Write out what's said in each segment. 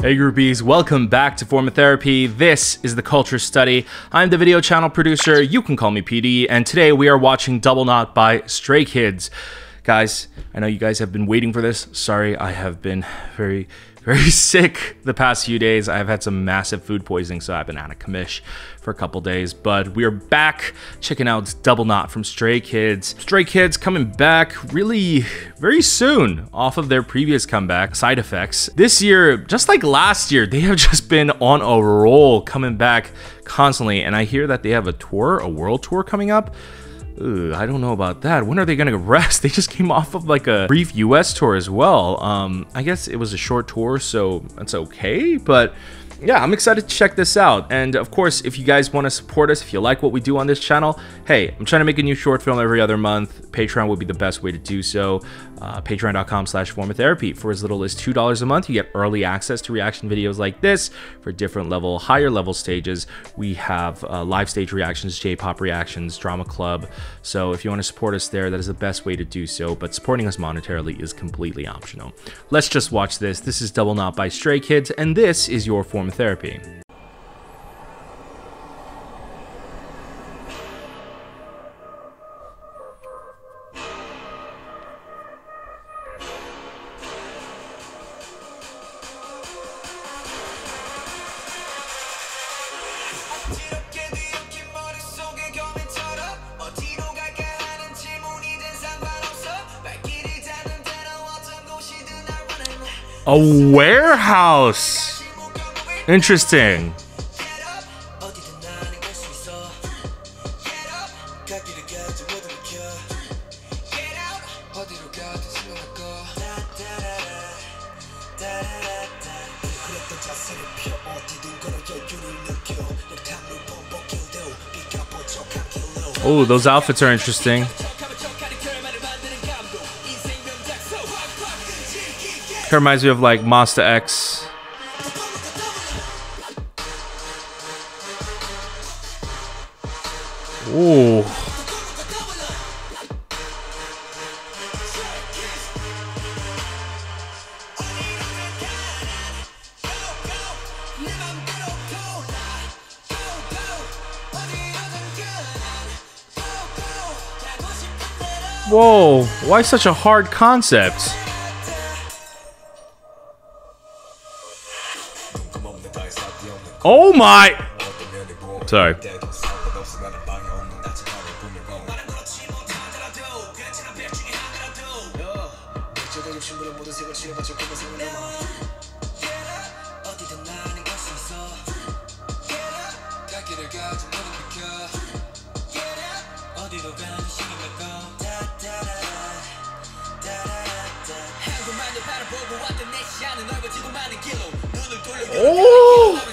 Hey groupies, welcome back to Form of Therapy. This is the Culture Study. I'm the video channel producer, you can call me PD, and today we are watching Double Knot by Stray Kids. Guys, I know you guys have been waiting for this. Sorry, I have been very sick the past few days. I've had some massive food poisoning, so I've been out of commish for a couple days, but we're back checking out Double Knot from Stray Kids. Stray Kids coming back really very soon off of their previous comeback, Side Effects. This year, just like last year, they have just been on a roll, coming back constantly, and I hear that they have a tour, a world tour coming up. I don't know about that. When are they gonna rest? They just came off of like a brief US tour as well. I guess it was a short tour, so that's okay, but yeah, I'm excited to check this out. And of course, if you guys want to support us, if you like what we do on this channel, hey, I'm trying to make a new short film every other month. Patreon would be the best way to do so. Patreon.com/formatherapy. For as little as $2 a month, you get early access to reaction videos like this for different higher level stages. We have live stage reactions, J-pop reactions, drama club. So if you want to support us there, that is the best way to do so. But supporting us monetarily is completely optional. Let's just watch this. This is Double Knot by Stray Kids, and this is your Form of Therapy. A warehouse. Interesting. Oh, those outfits are interesting. It reminds me of like Monster X. Ooh. Whoa, why such a hard concept? Oh my! Sorry. Oh!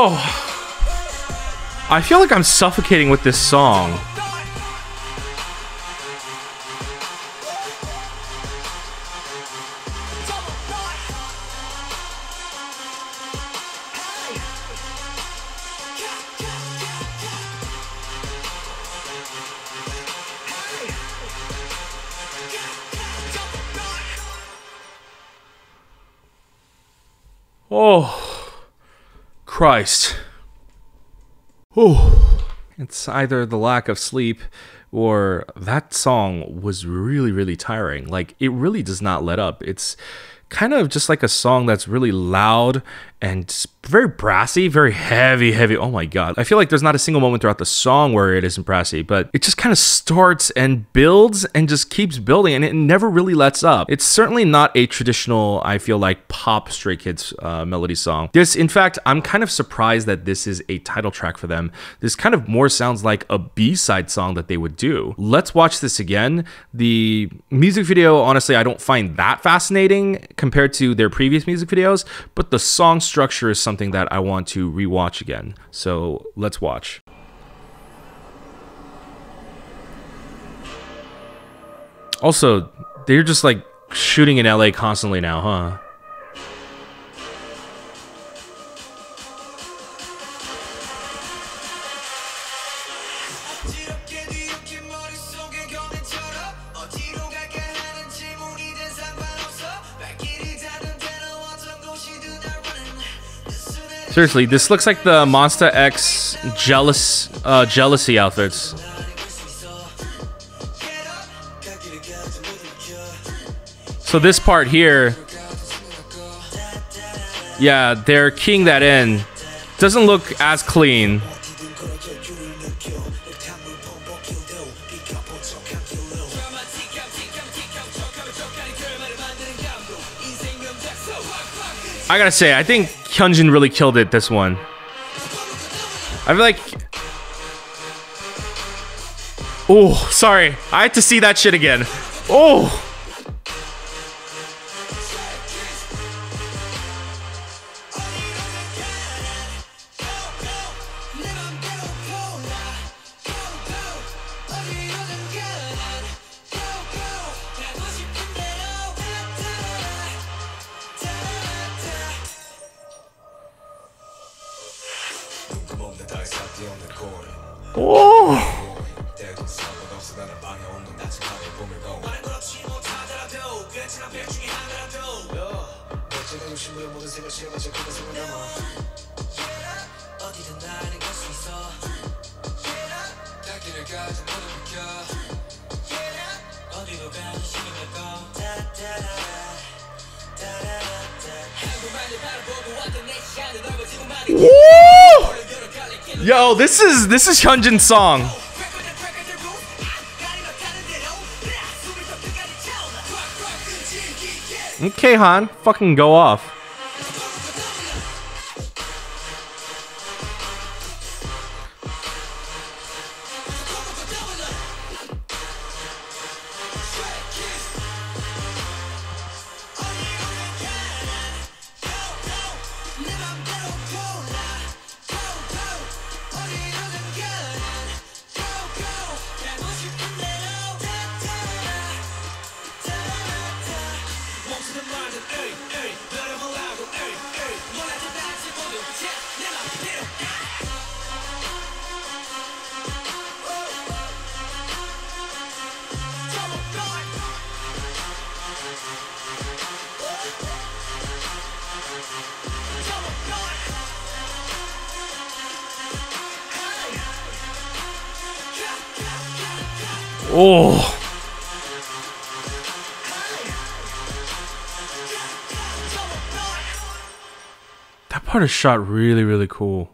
Oh, I feel like I'm suffocating with this song. Oh. Christ. Oh, it's either the lack of sleep or that song was really tiring. Like, it really does not let up. It's kind of just like a song that's really loud and it's very brassy, very heavy. Oh my god. I feel like there's not a single moment throughout the song where it isn't brassy, but it just kind of starts and builds and just keeps building, and it never really lets up. It's certainly not a traditional, I feel like, pop Stray Kids melody song. This, in fact, I'm kind of surprised that this is a title track for them. This kind of more sounds like a B-side song that they would do. Let's watch this again. The music video, honestly, I don't find that fascinating compared to their previous music videos, but the song structure is something that I want to rewatch again. So let's watch. Also, they're just like shooting in LA constantly now, huh? Seriously, this looks like the Monsta X jealousy outfits. So this part here, yeah, they're keying that in. Doesn't look as clean. I gotta say, I think Hyunjin really killed it this one. I feel like... Oh, sorry. I had to see that shit again. Oh! Oh! Woo! Yo, this is Hyunjin's song. Okay, Han, fucking go off. Oh. That part is shot really, really cool.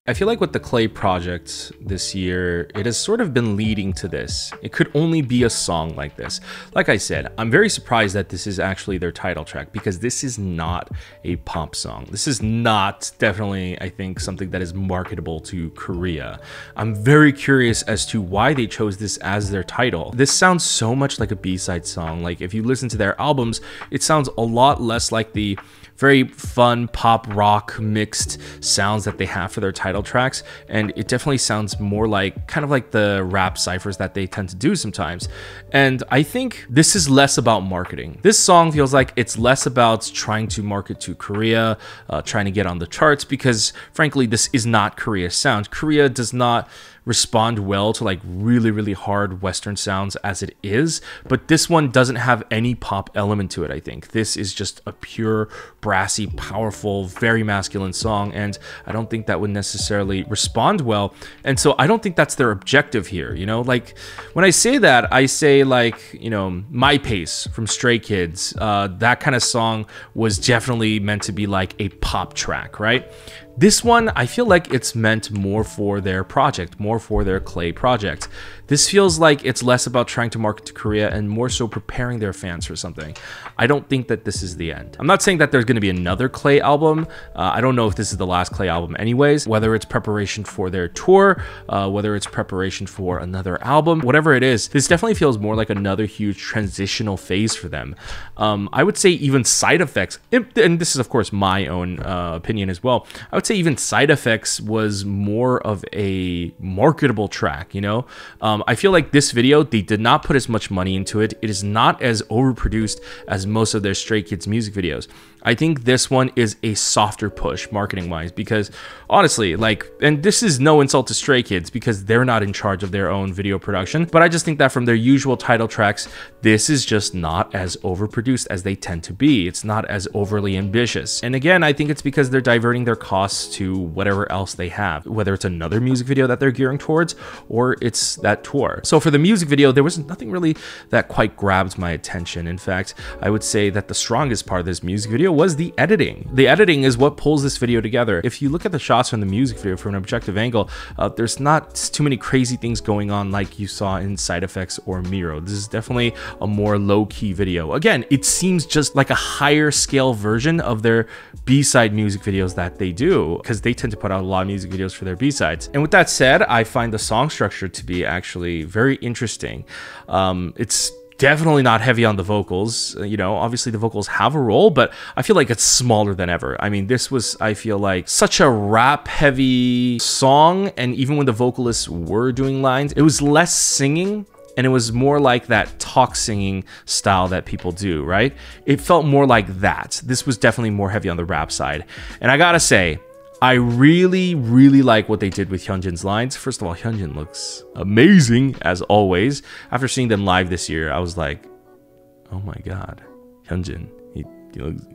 I feel like with the Clay project this year, it has sort of been leading to this. It could only be a song like this. Like I said, I'm very surprised that this is actually their title track, because this is not a pop song. This is not definitely, I think, something that is marketable to Korea. I'm very curious as to why they chose this as their title. This sounds so much like a B-side song. Like if you listen to their albums, it sounds a lot less like the very fun pop rock mixed sounds that they have for their title tracks, and it definitely sounds more like kind of like the rap ciphers that they tend to do sometimes. And I think this is less about marketing. This song feels like it's less about trying to market to Korea, trying to get on the charts, because frankly this is not Korea's sound. Korea does not respond well to like really hard Western sounds as it is, but this one doesn't have any pop element to it. I think this is just a pure brassy, powerful, very masculine song, and I don't think that would necessarily respond well. And so I don't think that's their objective here, you know? Like when I say that, I say like, you know, My Pace from Stray Kids, that kind of song was definitely meant to be like a pop track, right? This one, I feel like it's meant more for their project, more for their Clay project. This feels like it's less about trying to market to Korea and more so preparing their fans for something. I don't think that this is the end. I'm not saying that there's going to be another Clay album. I don't know if this is the last Clay album anyways, whether it's preparation for their tour, whether it's preparation for another album, whatever it is, this definitely feels more like another huge transitional phase for them. I would say even Side Effects, and this is of course my own opinion as well, I would say even Side Effects was more of a marketable track, you know? I feel like this video, they did not put as much money into it. It is not as overproduced as most of their Stray Kids music videos. I think this one is a softer push marketing wise, because honestly, like, and this is no insult to Stray Kids because they're not in charge of their own video production, but I just think that from their usual title tracks, this is just not as overproduced as they tend to be. It's not as overly ambitious. And again, I think it's because they're diverting their costs to whatever else they have, whether it's another music video that they're gearing towards or it's that tour. So for the music video, there was nothing really that quite grabbed my attention. In fact, I would say that the strongest part of this music video was the editing. The editing is what pulls this video together. If you look at the shots from the music video from an objective angle, there's not too many crazy things going on like you saw in Side Effects or Miro. This is definitely a more low-key video. Again, it seems just like a higher scale version of their B-side music videos that they do, because they tend to put out a lot of music videos for their B-sides. And with that said, I find the song structure to be actually very interesting. It's definitely not heavy on the vocals. You know, obviously the vocals have a role, but I feel like it's smaller than ever. I mean, this was, I feel like, such a rap heavy song, and even when the vocalists were doing lines, it was less singing and it was more like that talk singing style that people do, right? It felt more like that. This was definitely more heavy on the rap side. And I gotta say, I really like what they did with Hyunjin's lines. First of all, Hyunjin looks amazing as always. After seeing them live this year, I was like, oh my god, Hyunjin, he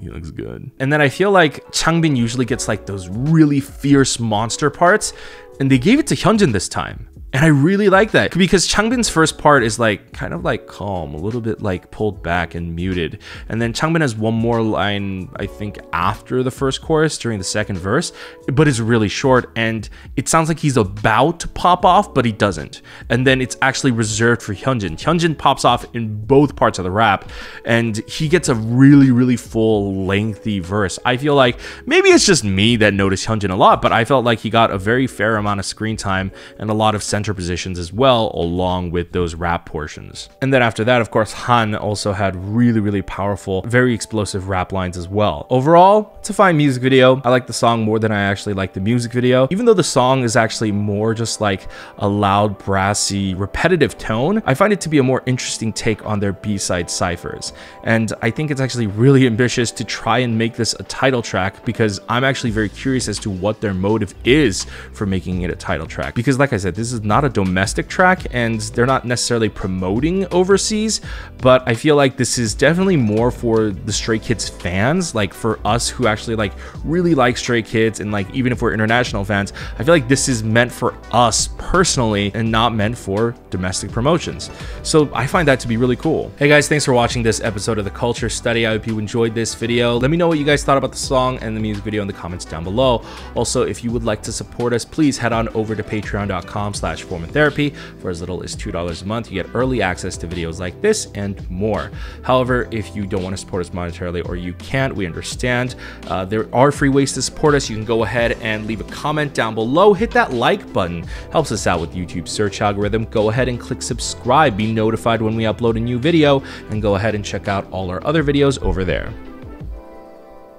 looks good. And then I feel like Changbin usually gets like those really fierce monster parts, and they gave it to Hyunjin this time. And I really like that because Changbin's first part is like kind of like calm, a little bit like pulled back and muted. And then Changbin has one more line, I think, after the first chorus during the second verse, but it's really short and it sounds like he's about to pop off, but he doesn't. And then it's actually reserved for Hyunjin. Hyunjin pops off in both parts of the rap and he gets a really full lengthy verse. I feel like maybe it's just me that noticed Hyunjin a lot, but I felt like he got a very fair amount of screen time and a lot of center positions as well, along with those rap portions. And then after that, of course, Han also had really powerful, very explosive rap lines as well. Overall, it's a fine music video. I like the song more than I actually like the music video. Even though the song is actually more just like a loud, brassy, repetitive tone, I find it to be a more interesting take on their B-side ciphers. And I think it's actually really ambitious to try and make this a title track, because I'm actually very curious as to what their motive is for making it a title track. Because like I said, this is not a domestic track and they're not necessarily promoting overseas, but I feel like this is definitely more for the Stray Kids fans, like for us who actually like really like Stray Kids, and like even if we're international fans, I feel like this is meant for us personally and not meant for domestic promotions. So I find that to be really cool. Hey guys, thanks for watching this episode of the Culture Study. I hope you enjoyed this video. Let me know what you guys thought about the song and the music video in the comments down below. Also, if you would like to support us, please head on over to patreon.com/formatherapy. For as little as $2 a month, you get early access to videos like this and more. However, if you don't want to support us monetarily or you can't, we understand. There are free ways to support us. You can go ahead and leave a comment down below. Hit that like button. Helps us out with YouTube's search algorithm. Go ahead and click subscribe. Be notified when we upload a new video, and go ahead and check out all our other videos over there.